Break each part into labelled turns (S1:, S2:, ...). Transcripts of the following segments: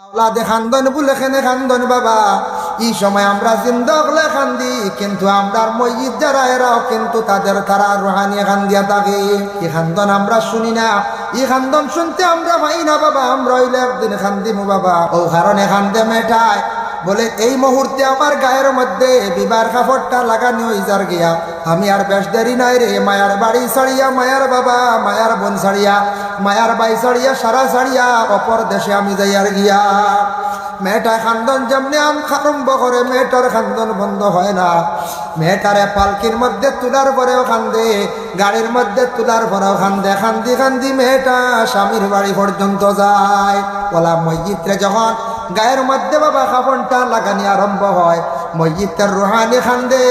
S1: আওলাদে খান্দন বলে খেনে খান্দন বাবা। এই সময় আমরা জিন্দা হলে খান্দি, কিন্তু আমরার মসজিদ যারা এরাও কিন্তু তারা রুহানি খান্দিয়া থাকে। এই খান্দন আমরা শুনি না, এই খান্দন শুনতে আমরা পাই না বাবা। আমরা হইলে একদিন খান্দিমু বাবা। ও কারণে খান্দে মেটায় বলে এই মুহূর্তে আমার গায়ের মধ্যে বিবার কাপড়টা লাগানো হয়ে যার গিয়া, আমি আর বেশ দেরি নাই রে মায়ার বাড়ি ছাড়িয়া, মায়ার বাবা মায়ার বোন ছাড়িয়া, মায়ার বাই ছাড়িয়া, সারা ছাড়িয়া অপর দেশে আমি যাই আর গিয়া। মেয়েটা খান্দন যেমনি আরম্ভ করে, মেয়েটার খান্দন বন্ধ হয় না। মেয়েটারে পালকির মধ্যে তুলার পরেও খান্দে, গাড়ির মধ্যে তুলার পরেও খান্দে। খান্দি খান্দি মেয়েটা স্বামীর বাড়ি পর্যন্ত যায়। বলা মসজিদে যখন গায়ের মধ্যে বাবা কাপড়টা লাগানি আরম্ভ হয়, মসজিদের রুহানি খান্দে।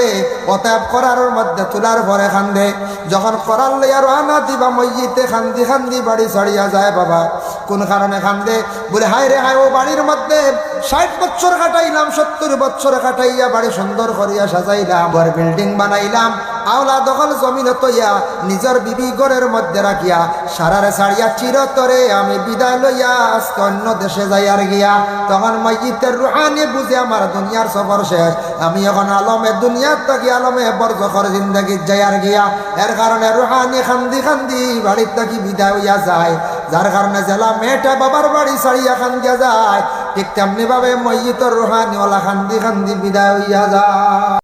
S1: অতএব করার মধ্যে তুলার পরে খান্দে। যখন করার লইয়া রোহানা দিবা মসজিদে খান্দি খান্দি বাড়ি ছাড়িয়া যায় বাবা। কোন কারণে খান্দে? বলে হায় রে হায়, ও বাড়ির মধ্যে 60 বছর কাটাইলাম, 70 বছর কাটাইয়া বাড়ি সুন্দর করিয়া সাজাইলাম, বড় বিল্ডিং বানাইলাম, আওলা দখল জমিন তৈয়া নিজের বিবি ঘরের মধ্যে রাখিয়া সারারে ছাড়িয়া চিরতরে আমি বিদায় লইয়া আজকে অন্য দেশে যাই আর গিয়া। তখন মসজিদের রুহানি বুঝে আমার দুনিয়ার সফর শেষ, আমি এখন আলমে দুনিয়ার থাকি আলমে বরজখর জিন্দগি যাই আর গিয়া। এর কারণে রুহানি খান্দি খান্দি বাড়ির থাকি বিদায় হইয়া যায়। যার কারণে জেলা মেয়েটা বাবার বাড়ি ছাড়িয়া খান্দিয়া যায়, ঠিক তেমনি ভাবে মসজিদের রুহানি ওলা খান্দি খান্দি বিদায় হইয়া যায়।